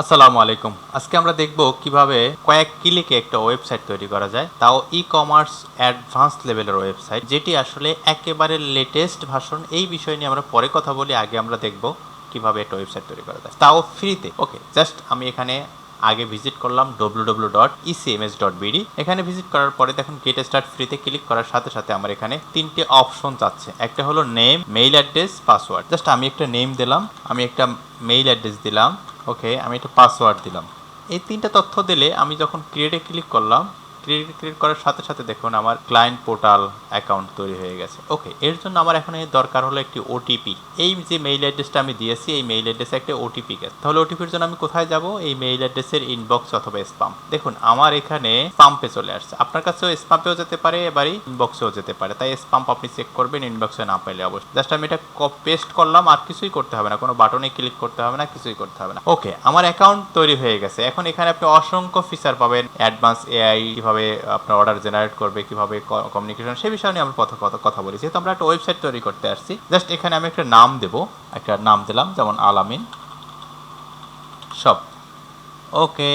আসসালামু আলাইকুম। আজকে আমরা দেখব কিভাবে কয়েক ক্লিকে একটা ওয়েবসাইট তৈরি করা যায়, তাও ই-কমার্স অ্যাডভান্স লেভেলের ওয়েবসাইট, যেটি আসলে একেবারে লেটেস্ট ভার্সন। এই বিষয় নিয়ে আমরা পরে কথা বলি, আগে আমরা দেখব কিভাবে একটা ওয়েবসাইট তৈরি করা যায়, তাও ফ্রিতে। ওকে, জাস্ট আমি এখানে আগে ভিজিট করলাম www.ecms.bd। এখানে ভিজিট করার পরে দেখুন গেট স্টার্ট ফ্রিতে ক্লিক করার সাথে সাথে আমার এখানে তিনটে অপশন চাচ্ছে। একটা হলো name, mail address, password. Just আমি একটা নেম দিলাম, আমি একটা মেইল অ্যাড্রেস দিলাম, ওকে, আমি একটা পাসওয়ার্ড দিলাম। এই তিনটা তথ্য দিলে আমি যখন ক্রিয়েটে ক্লিক করলাম, ক্রিয়েট করার সাথে সাথে দেখুন আমার ক্লায়েন্ট পোর্টাল অ্যাকাউন্ট তৈরি হয়ে গেছে। ওকে, এর জন্য আমার এখন দরকার হলো একটি ওটিপি। এই যে মেইল অ্যাড্রেসটা আমি দিয়েছি, এই মেইল অ্যাড্রেসে একটা ওটিপি গেছে। তাহলে ওটিপির জন্য আমি কোথায় যাব? এই মেইল অ্যাড্রেসের ইনবক্স অথবা স্পাম। দেখুন আমার এখানে স্পাম্পে চলে আসছে। আপনার কাছেও স্পাম্পেও যেতে পারে, এবারই ইনবক্সেও যেতে পারে। তাই স্পাম্প আপনি চেক করবেন, ইনবক্সে না পেলে অবশ্যই। জাস্ট আমি এটা পেস্ট করলাম, আর কিছুই করতে হবে না, কোনো বাটনে ক্লিক করতে হবে না, কিছুই করতে হবে না। ওকে, আমার অ্যাকাউন্ট তৈরি হয়ে গেছে। এখন এখানে আপনি অসংখ্য ফিচার পাবেন। অ্যাডভান্স এআই, কিভাবে আপনার অর্ডার জেনারেট করবে, কিভাবে কমিউনিকেশন, সেই বিষয়ে নিয়ে আমরা কথা বলি। যেহেতু আমরা একটা ওয়েবসাইট তৈরি করতে আসছি, জাস্ট এখানে আমি একটা নাম দেব। একটা নাম দিলাম, যেমন আলামিন শপ। ওকে,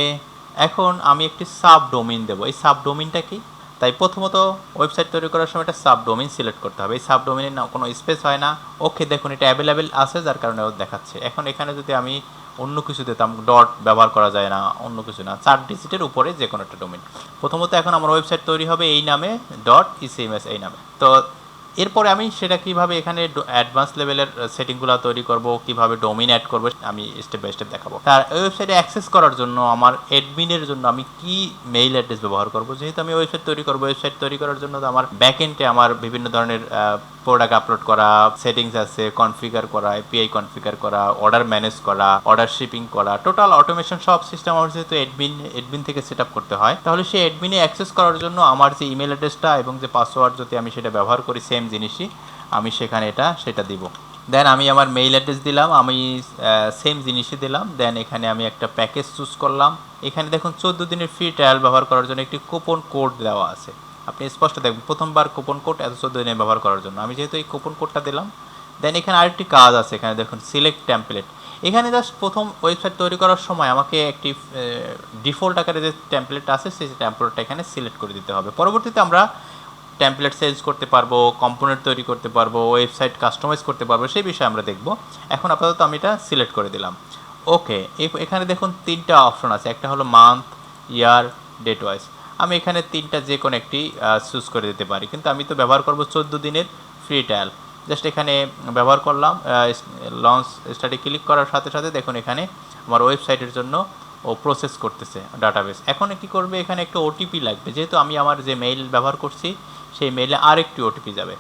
এখন আমি একটি সাব ডোমেইন দেবো। এই সাব ডোমেইনটা কি? তাই প্রথমত ওয়েবসাইট তৈরি করার সময় একটা সাব ডোমেইন সিলেক্ট করতে হবে। এই সাব ডোমেইনের না কোনো স্পেস হয় না। ওকে, দেখুন এটা অ্যাভেলেবেল আছে, যার কারণে ও দেখাচ্ছে। এখন এখানে যদি আমি অন্য কিছু দিতাম, ডট ব্যবহার করা যায় না, অন্য কিছু না, 4 ডিজিটের উপরে যে কোনো একটা ডোমেইন। প্রথমত এখন আমার ওয়েবসাইট তৈরি হবে এই নামে, .ecms এই নামে। তো এরপরে আমি সেটা কিভাবে এখানে অ্যাডভান্স লেভেলের সেটিংগুলো তৈরি করব, কিভাবে ডোমেইন অ্যাড করব, আমি স্টেপ বাই স্টেপ দেখাবো। তার ওয়েবসাইটে অ্যাক্সেস করার জন্য আমার অ্যাডমিনের জন্য আমি কি মেইল অ্যাড্রেস ব্যবহার করব? যেহেতু আমি ওয়েবসাইট তৈরি করব, ওয়েবসাইট তৈরি করার জন্য তো আমার ব্যাকএন্ডে আমার বিভিন্ন ধরনের প্রোডাক্ট আপলোড করা, সেটিংস আছে, কনফিগার করা, এপিআই কনফিগার করা, অর্ডার ম্যানেজ করা, অর্ডার শিপিং করা, টোটাল অটোমেশন সব সিস্টেম আমার যেহেতু অ্যাডমিন থেকে সেট আপ করতে হয়, তাহলে সেই অ্যাডমিনে অ্যাক্সেস করার জন্য আমার যে ইমেল অ্যাড্রেসটা এবং যে পাসওয়ার্ড যদি আমি সেটা ব্যবহার করি, সেম জিনিসই আমি সেখানে সেটা দিব। দেন আমি আমার মেইল অ্যাড্রেস দিলাম, আমি সেম জিনিসই দিলাম। দেন এখানে আমি একটা প্যাকেজ চুজ করলাম। এখানে দেখুন 14 দিনের ফ্রি ট্রায়াল ব্যবহার করার জন্য একটি কুপন কোড দেওয়া আছে। আপনি স্পষ্ট দেখবেন, প্রথমবার কুপন কোড, এত 14 দিনে ব্যবহার করার জন্য। আমি যেহেতু এই কুপন কোডটা দিলাম, দেন এখানে আরেকটি কাজ আছে। এখানে দেখুন সিলেক্ট টেমপ্লেট। এখানে জাস্ট প্রথম ওয়েবসাইট তৈরি করার সময় আমাকে একটি ডিফল্ট আকারে যে টেমপ্লেটটা আছে, সেই টেমপ্লেটটা এখানে সিলেক্ট করে দিতে হবে। পরবর্তীতে আমরা টেমপ্লেট চেঞ্জ করতে পারবো, কম্পোনেন্ট তৈরি করতে পারবো, ওয়েবসাইট কাস্টমাইজ করতে পারবো, সেই বিষয়ে আমরা দেখব। এখন আপাতত আমি এটা সিলেক্ট করে দিলাম। ওকে, এখানে দেখুন 3টা অপশন আছে। একটা হলো মান্থ, ইয়ার, ডেট ওয়াইজ। আমি এখানে 3টা যে কোনো একটি চুজ করে দিতে পারি, কিন্তু আমি তো ব্যবহার করব 14 দিনের ফ্রি ট্রায়াল। জাস্ট এখানে ব্যবহার করলাম, লঞ্চ স্টার্টে ক্লিক করার সাথে সাথে দেখুন এখানে আমার ওয়েবসাইটের জন্য ও প্রসেস করতেছে ডাটাবেস। এখন কি করবে, এখানে একটা ওটিপি লাগবে। যেহেতু আমি আমার যে মেইল ব্যবহার করছি, সেই মেইলে আরেকটি ওটিপি যাবে।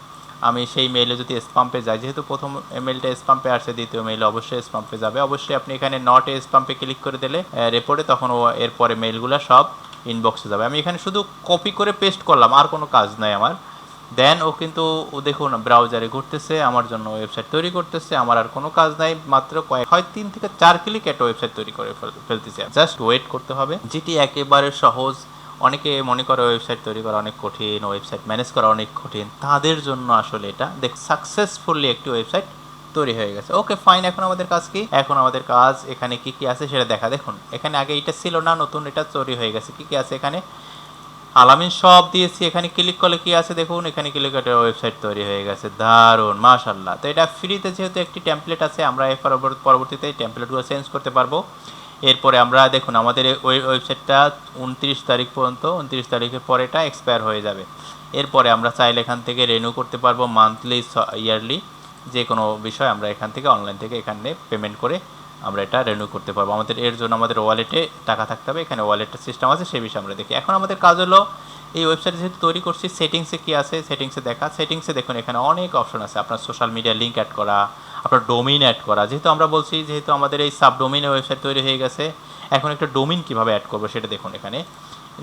আমি সেই মেইলে যদি স্পাম্পে যাই, যেহেতু প্রথম মেইলটা স্পাম্পে আসছে, দ্বিতীয় মেইলে অবশ্যই স্পাম্পে যাবে। অবশ্যই আপনি এখানে নট এ স্পাম্পে ক্লিক করে দিলে রেপোর্টে, তখন ও এরপরে মেইলগুলো সব ইনবক্সে যাবে। আমি এখানে শুধু কপি করে পেস্ট করলাম, আর কোনো কাজ নাই আমার। দেন ও কিন্তু দেখুন ব্রাউজারে ঘুরতেছে, আমার জন্য ওয়েবসাইট তৈরি করতেছে। আমার আর কোনো কাজ নাই, মাত্র হয় 3 থেকে 4 ক্লিক একটা ওয়েবসাইট তৈরি করে ফেলতেছে। জাস্ট ওয়েট করতে হবে, যেটি একেবারে সহজ। অনেকে মনে করে ওয়েবসাইট তৈরি করা অনেক কঠিন, ওয়েবসাইট ম্যানেজ করা অনেক কঠিন, তাদের জন্য আসলে এটা সাকসেসফুলি একটি ওয়েবসাইট তৈরি হয়ে গেছে। ওকে ফাইন, এখন আমাদের কাজ কি? এখন আমাদের কাজ এখানে কি কি আছে সেটা দেখা। দেখুন এখানে আগে এটা ছিল না, নতুন এটা তৈরি হয়ে গেছে। কি কি আছে এখানে? আলামিন সব দিয়েছি। এখানে ক্লিক করলে কি আছে দেখুন, এখানে ক্লিক করে ওয়েবসাইট তৈরি হয়ে গেছে। দারুণ, মাশাআল্লাহ। তো এটা ফ্রিতে যেহেতু একটি টেমপ্লেট আছে, আমরা এর পরবর্তীতে এই টেমপ্লেটগুলো চেঞ্জ করতে পারবো। এরপরে আমরা দেখুন আমাদের ওই ওয়েবসাইটটা 29 তারিখ পর্যন্ত, 29 তারিখের পরে এটা এক্সপায়ার হয়ে যাবে। এরপরে আমরা চাইলে এখান থেকে রিনিউ করতে পারবো, মান্থলি, ইয়ারলি, যে কোনো বিষয় আমরা এখান থেকে অনলাইন থেকে এখানে পেমেন্ট করে আমরা এটা রিনিউ করতে পারবো। আমাদের এর জন্য আমাদের ওয়ালেটে টাকা থাকতে হবে। এখানে ওয়ালেটের সিস্টেম আছে, সেই বিষয়ে আমরা দেখি। এখন আমাদের কাজ হলো এই ওয়েবসাইট যেহেতু তৈরি করছি, সেটিংসে কী আছে সেটিংসে দেখা। সেটিংসে দেখুন এখানে অনেক অপশন আছে। আপনার সোশ্যাল মিডিয়া লিঙ্ক অ্যাড করা, আপনার ডোমেইন অ্যাড করা। যেহেতু আমরা বলছি, যেহেতু আমাদের এই সাব ডোমেইনে ওয়েবসাইট তৈরি হয়ে গেছে, এখন একটা ডোমেইন কীভাবে অ্যাড করবো সেটা দেখুন। এখানে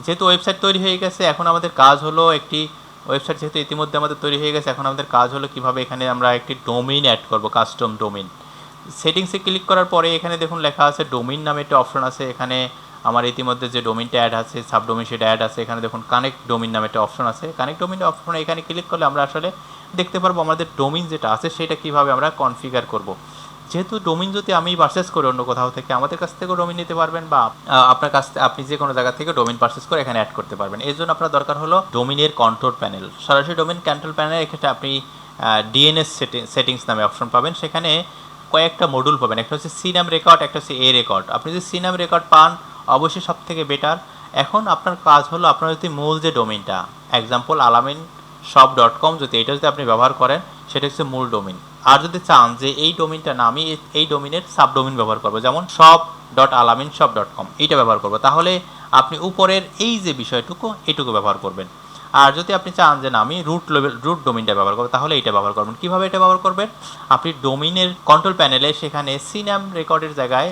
যেহেতু ওয়েবসাইট তৈরি হয়ে গেছে, এখন আমাদের কাজ হলো একটি ওয়েবসাইট যেহেতু ইতিমধ্যে আমাদের তৈরি হয়ে গেছে, এখন আমাদের কাজ হলো কীভাবে এখানে আমরা একটি ডোমেইন অ্যাড করবো, কাস্টম ডোমেইন। সেটিংসে ক্লিক করার পরে এখানে দেখুন লেখা আছে ডোমেইন নামে একটা অপশন আছে। এখানে আমার ইতিমধ্যে যে ডোমেইনটা অ্যাড আছে, সাব ডোমেইন, সেটা অ্যাড আছে। এখানে দেখুন কানেক্ট ডোমেইন নামে একটা অপশন আছে। কানেক্ট ডোমেইন অপশনে এখানে ক্লিক করলে আমরা আসলে দেখতে পারবো আমাদের ডোমেইন যেটা আছে সেটা কীভাবে আমরা কনফিগার করব। যেহেতু ডোমিন যদি আমি পারচেস করি অন্য কোথাও থেকে, আমাদের কাছ থেকেও ডোমিন নিতে পারবেন, বা আপনার কাছ থেকে আপনি যে কোনো জায়গা থেকে ডোমিন পারচেস করে এখানে অ্যাড করতে পারবেন। এর জন্য আপনার দরকার হলো ডোমিনের কন্ট্রোল প্যানেল। সরাসরি ডোমিন কন্ট্রোল প্যানেলে এক্ষেত্রে আপনি ডিএনএস সেটিংস নামে অপশন পাবেন। সেখানে কয়েকটা মডিউল পাবেন, একটা হচ্ছে সি নাম রেকর্ড, একটা হচ্ছে এ রেকর্ড। আপনি যদি সি নাম রেকর্ড পান অবশ্যই সব থেকে বেটার। এখন আপনার কাজ হলো আপনার যদি মূল যে ডোমিনটা, এক্সাম্পল alaminshop.com, যদি এটা যদি আপনি ব্যবহার করেন সেটা হচ্ছে মূল ডোমিন। আর যদি চান যে এই ডোমিনটা না আমি এই ডোমিনের সাবডোমিন ব্যবহার করবো, যেমন shop.alaminshop.com এইটা ব্যবহার করবো, তাহলে আপনি উপরের এই যে বিষয়টুকু এটুকু ব্যবহার করবেন। আর যদি আপনি চান যে না আমি রুট ডোমিনটা ব্যবহার করবো, তাহলে এটা ব্যবহার করবেন। কীভাবে এটা ব্যবহার করবেন? আপনি ডোমিনের কন্ট্রোল প্যানেলে সেখানে সি নাম রেকর্ডের জায়গায়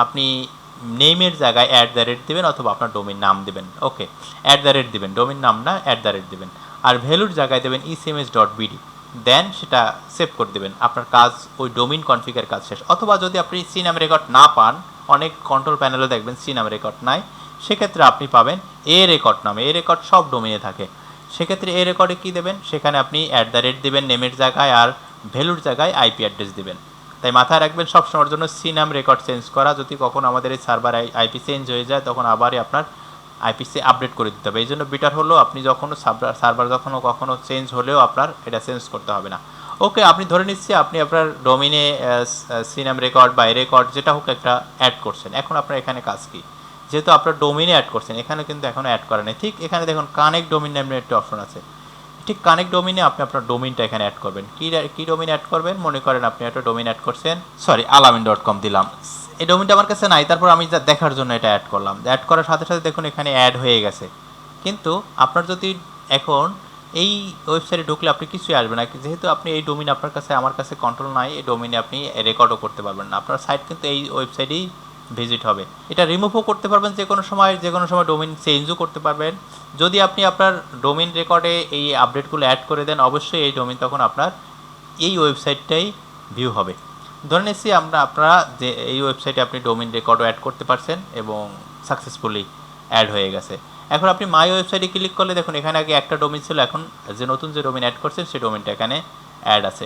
আপনি নেমের জায়গায় @দেবেন, অথবা আপনার ডোমিন নাম দেবেন। ওকে, @দেবেন, ডোমিন নাম না দেবেন। আর ভ্যালুর জায়গায় দেবেন ecms.bd, দেন সেটা সেভ করে দেবেন। আপনার কাজ ওই ডোমিন কনফিগার কাজ শেষ। অথবা যদি আপনি সি নাম রেকর্ড না পান, অনেক কন্ট্রোল প্যানেলে দেখবেন সি নাম রেকর্ড নাই, সেক্ষেত্রে আপনি পাবেন এ রেকর্ড নামে। এ রেকর্ড সব ডোমিনে থাকে। সেক্ষেত্রে এ রেকর্ডে কী দেবেন? সেখানে আপনি দেবেন নেমের জায়গায়, আর ভ্যালুর জায়গায় আইপি অ্যাড্রেস দেবেন। তাই মাথায় রাখবেন সবসময়ের জন্য সি নাম রেকর্ড চেঞ্জ করা। যদি কখনো আমাদের এই সার্ভার আইপি চেঞ্জ হয়ে যায়, তখন আবারই আপনার আইপিসি আপডেট করে দিতে হবে। এই জন্য বেটার হলো আপনি যখনও সার্ভার কখনো চেঞ্জ হলেও আপনার এটা চেঞ্জ করতে হবে না। ওকে, আপনি ধরে নিচ্ছি আপনি আপনার ডোমিনে সি নাম রেকর্ড বা এ রেকর্ড যেটা হোক একটা অ্যাড করছেন। এখন আপনার এখানে কাজ কি? যেহেতু আপনার ডোমিনে অ্যাড করছেন, এখানে কিন্তু এখনও অ্যাড করা নেই। ঠিক এখানে দেখুন কানেক্ট ডোমিন নামের একটা অপশন আছে। ঠিক কানেক্ট ডোমিনে আপনি আপনার ডোমিনটা এখানে অ্যাড করবেন। কী ডোমিন অ্যাড করবেন? মনে করেন আপনি একটা ডোমিন অ্যাড করছেন, সরি alamin.com দিলাম। এই ডোমিনটা আমার কাছে নাই, তারপর আমি দেখার জন্য এটা অ্যাড করলাম। অ্যাড করার সাথে সাথে দেখুন এখানে অ্যাড হয়ে গেছে। কিন্তু আপনার যদি এখন এই ওয়েবসাইটে ঢুকলে আপনি কিছুই আসবে না, যেহেতু আপনি এই ডোমিন আপনার কাছে, আমার কাছে কন্ট্রোল নাই, এই ডোমিনে আপনি রেকর্ডও করতে পারবেন না। আপনার সাইট কিন্তু এই ওয়েবসাইটেই ভিজিট হবে। এটা রিমুভও করতে পারবেন যে কোনো সময় ডোমিন চেঞ্জও করতে পারবেন। যদি আপনি আপনার ডোমিন রেকর্ডে এই আপডেটগুলো অ্যাড করে দেন, অবশ্যই এই ডোমিন তখন আপনার এই ওয়েবসাইটটাই ভিউ হবে। ধরে নিচ্ছি আপনারা যে এই ওয়েবসাইটে আপনি ডোমিন রেকর্ডও অ্যাড করতে পারছেন এবং সাকসেসফুলি অ্যাড হয়ে গেছে। এখন আপনি মাই ওয়েবসাইটে ক্লিক করলে দেখুন এখানে আগে একটা ডোমিন ছিল, এখন যে নতুন যে ডোমিন অ্যাড করছেন সেই ডোমিনটা এখানে অ্যাড আছে।